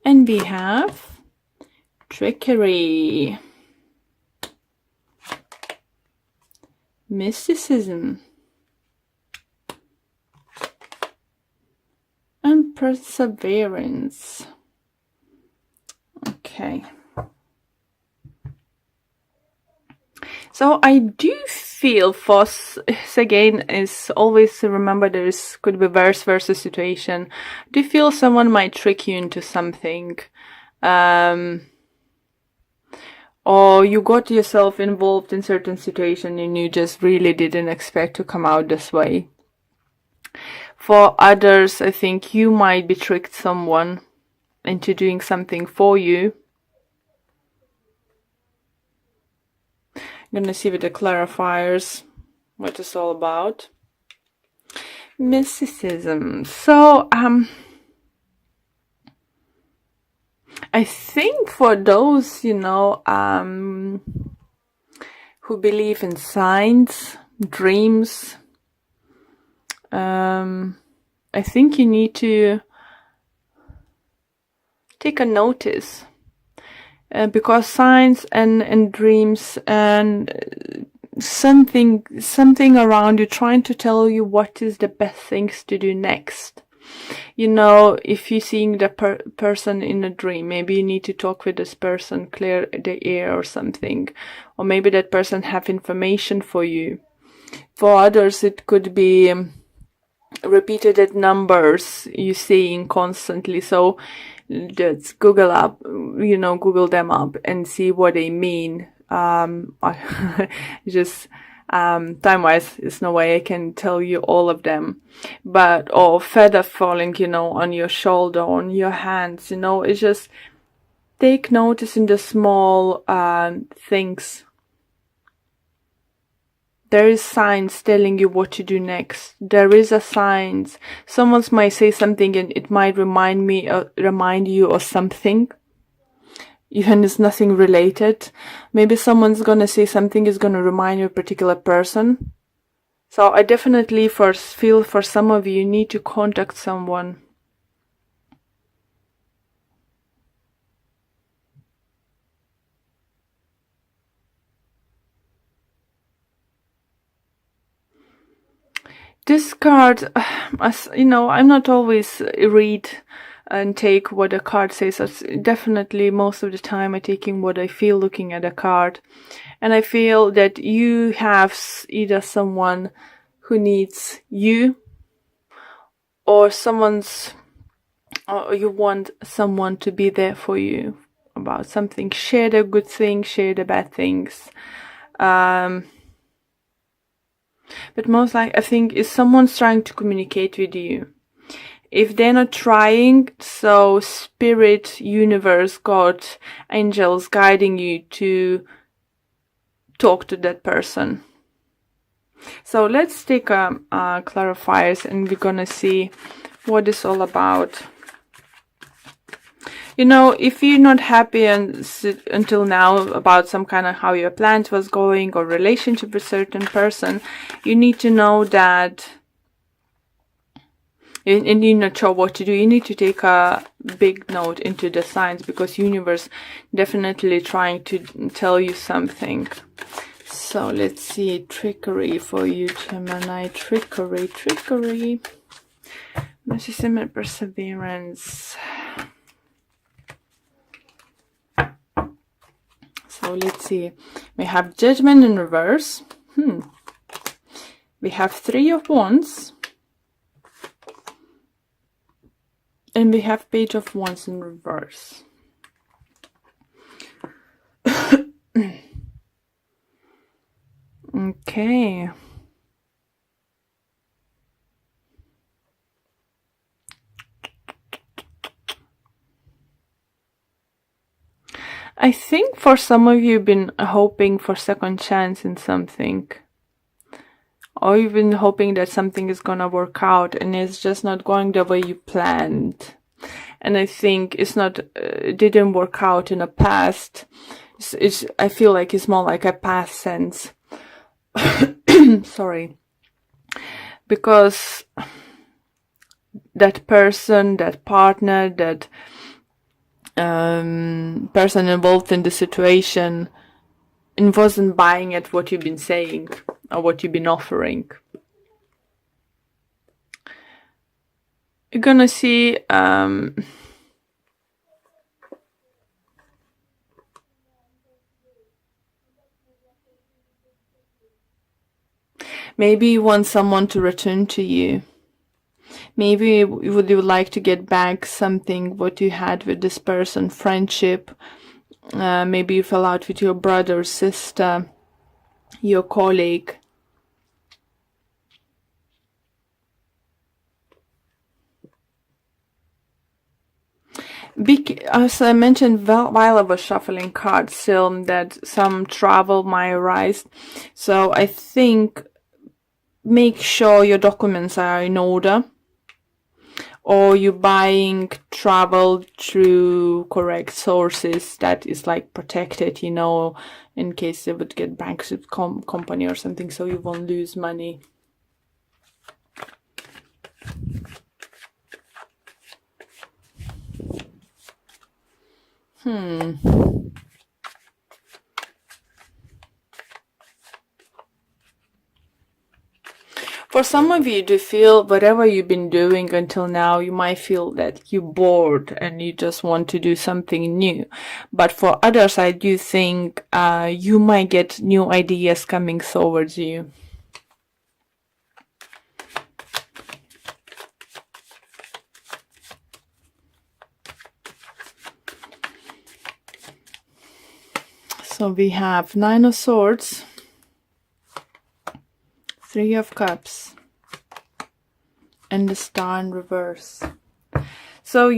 And we have trickery, mysticism, and perseverance. Okay. So I do feel again is always remember could be vice versa situation. I do feel someone might trick you into something. Or you got yourself involved in certain situation and you just really didn't expect to come out this way. For others, I think you might be tricked someone into doing something for you. I'm gonna see with the clarifiers what it's all about. Mysticism. So, I think for those, who believe in signs, dreams, I think you need to take a notice. Because signs and dreams and something around you trying to tell you what is the best things to do next. If you're seeing the person in a dream, maybe you need to talk with this person, clear the air or something. Or maybe that person have information for you. For others, it could be repeated numbers you're seeing constantly. So just Google them up and see what they mean. Just time-wise, there's no way I can tell you all of them. Or feather falling, on your shoulder, on your hands, it's just take notice in the small things. There is signs telling you what to do next. There is a signs. Someone might say something and it might remind you of something. Even it's nothing related. Maybe someone's gonna say something is gonna remind you of a particular person. So I definitely feel for some of you need to contact someone. This card, I'm not always read and take what a card says. So definitely most of the time I'm taking what I feel looking at a card. And I feel that you have either someone who needs you or you want someone to be there for you about something. Share the good things, share the bad things. But most likely, I think, is someone's trying to communicate with you. If they're not trying, so spirit, universe, God, angels guiding you to talk to that person. So let's take clarifiers and we're gonna see what it's all about. If you're not happy until now about some kind of how your plans was going or relationship with a certain person, you need to know that, and you're not sure what to do, you need to take a big note into the signs, because universe definitely trying to tell you something. So let's see, trickery for you, Gemini. Trickery. Mysticism and perseverance. So let's see. We have Judgment in reverse. We have Three of Wands. And we have Page of Wands in reverse. Okay. I think for some of you have been hoping for second chance in something. Or you've been hoping that something is gonna work out and it's just not going the way you planned. And I think it didn't work out in the past. I feel like it's more like a past sense. Sorry. Because that person, that partner, that person involved in the situation and wasn't buying at what you've been saying or what you've been offering. You're gonna see maybe you want someone to return to you. Maybe would you like to get back something what you had with this person, friendship. Maybe you fell out with your brother, sister, your colleague. As I mentioned while I was shuffling cards, still that some travel might arise. So I think make sure your documents are in order, or you're buying travel through correct sources that is like protected, you know, in case they would get bankrupt company or something, so you won't lose money. For some of you to feel whatever you've been doing until now, you might feel that you're bored and you just want to do something new. But for others, I do think you might get new ideas coming towards you. So we have Nine of Swords, Three of Cups, and the Star in reverse. So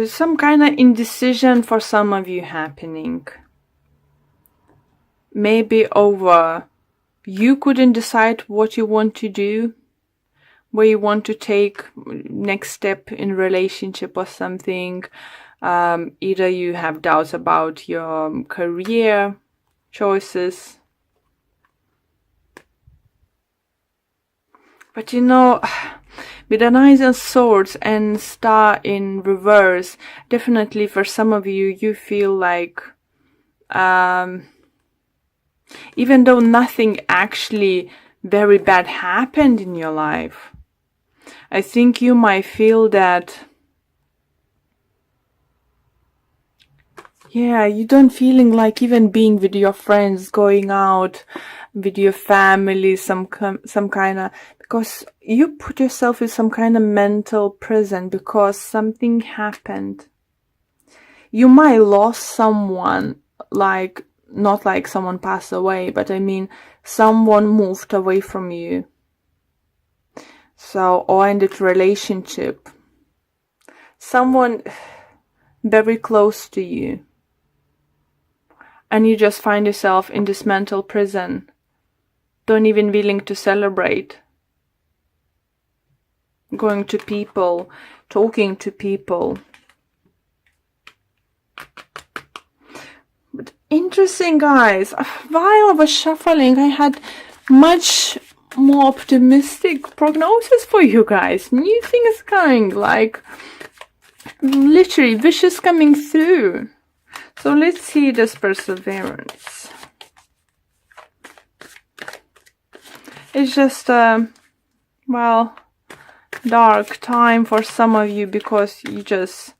some kind of indecision for some of you happening. Maybe over you couldn't decide what you want to do, where you want to take next step in relationship or something. Either you have doubts about your career choices. But you know, with the Nine of Swords and Star in reverse, definitely for some of you, you feel like even though nothing actually very bad happened in your life, I think you might feel that, yeah, you don't feeling like even being with your friends, going out with your family, some kind of, because you put yourself in some kind of mental prison because something happened. You might lost someone, like, not like someone passed away, but I mean, someone moved away from you. So, or ended relationship. Someone very close to you. And you just find yourself in this mental prison. Don't even willing to celebrate. Going to people, talking to people. But interesting, guys. While I was shuffling, I had much more optimistic prognosis for you guys. New things coming, like literally wishes coming through. So let's see this perseverance. It's just well, dark time for some of you because you just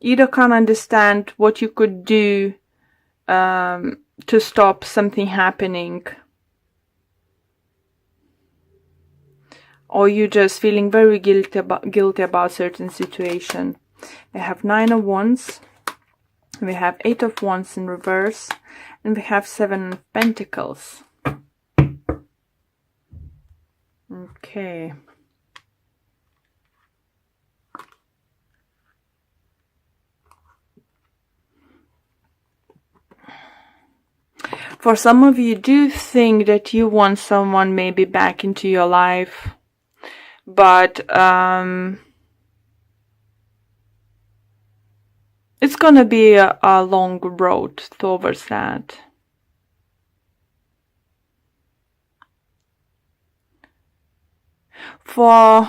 either can't understand what you could do to stop something happening, or you just feeling very guilty about certain situation. We have Nine of Wands, we have Eight of Wands in reverse, and we have Seven of Pentacles. Okay. For some of you, do think that you want someone maybe back into your life, but it's gonna be a long road towards that.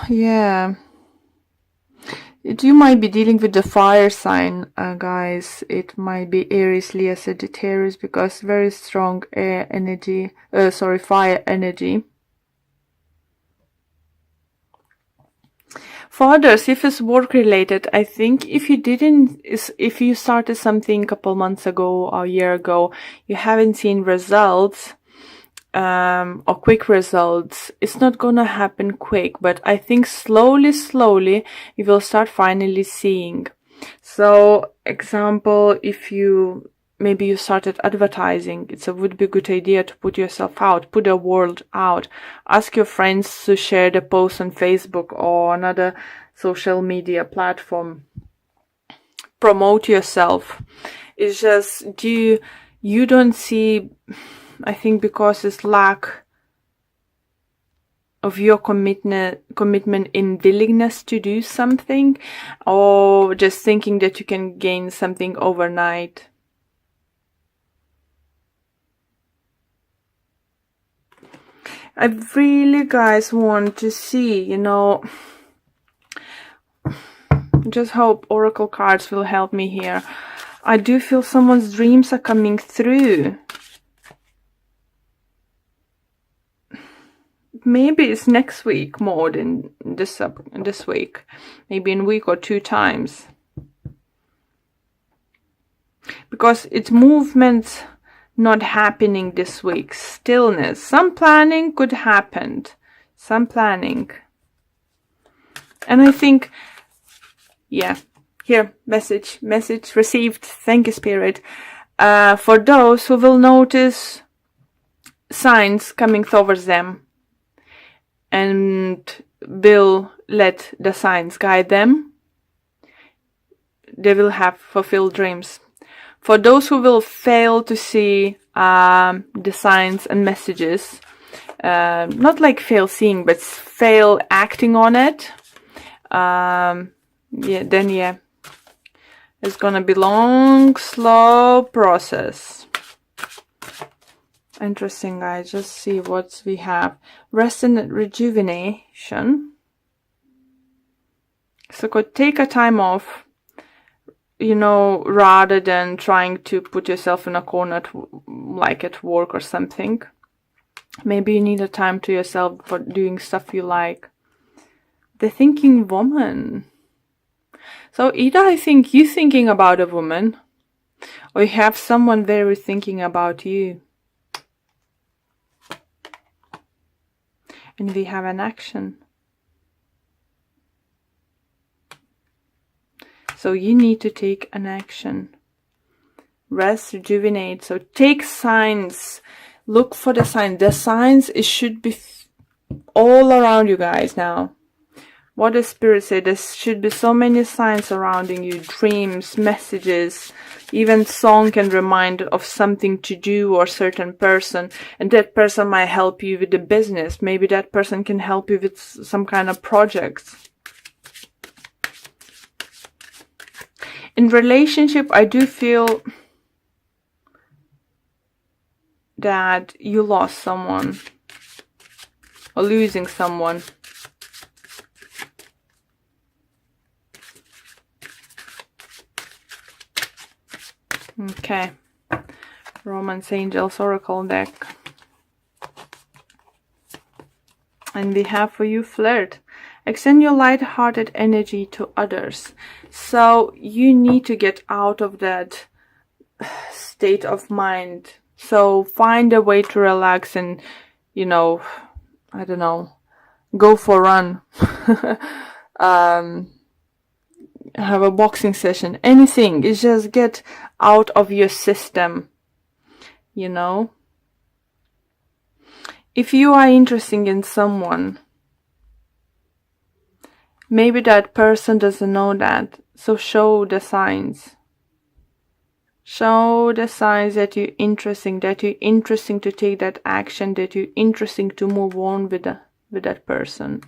Yeah, You might be dealing with the fire sign, guys. It might be Aries, Leo, Sagittarius, because very strong air energy, fire energy. For others, if it's work related, I think if you started something a couple months ago or a year ago, you haven't seen results, or quick results, it's not gonna happen quick, but I think slowly you will start finally seeing. So, example, if maybe you started advertising, would be a good idea to put yourself out, put the world out. Ask your friends to share the post on Facebook or another social media platform. Promote yourself. It's just you don't see, I think, because it's lack of your commitment in willingness to do something, or just thinking that you can gain something overnight. I really, guys, want to see, just hope Oracle cards will help me here. I do feel someone's dreams are coming through. Maybe it's next week more than this week. Maybe in a week or 2 times. Because it's movement not happening this week. Stillness. Some planning could happen. Some planning. And I think, yeah, here, message received. Thank you, Spirit. For those who will notice signs coming towards them and will let the signs guide them, they will have fulfilled dreams. For those who will fail to see the signs and messages, not like fail seeing, but fail acting on it, it's gonna be long, slow process. Interesting, guys. Just see what we have. Rest and rejuvenation. So could take a time off, rather than trying to put yourself in a corner like at work or something. Maybe you need a time to yourself for doing stuff you like. The thinking woman. So either I think you thinking about a woman, or you have someone very thinking about you. And we have an action. So you need to take an action. Rest, rejuvenate. So take signs. Look for the signs. The signs, it should be all around you guys now. What does Spirit say? There should be so many signs surrounding you. Dreams, messages, even song can remind of something to do or certain person. And that person might help you with the business. Maybe that person can help you with some kind of projects. In relationship, I do feel that you lost someone or losing someone. Okay. Romance Angels Oracle deck. And we have for you flirt. Extend your light-hearted energy to others. So you need to get out of that state of mind. So find a way to relax and, I don't know, go for a run. Have a boxing session. Anything. It's just get out of your system. If you are interested in someone, maybe that person doesn't know that. So show the signs. Show the signs that you're interesting to take that action, that you're interesting to move on with that person.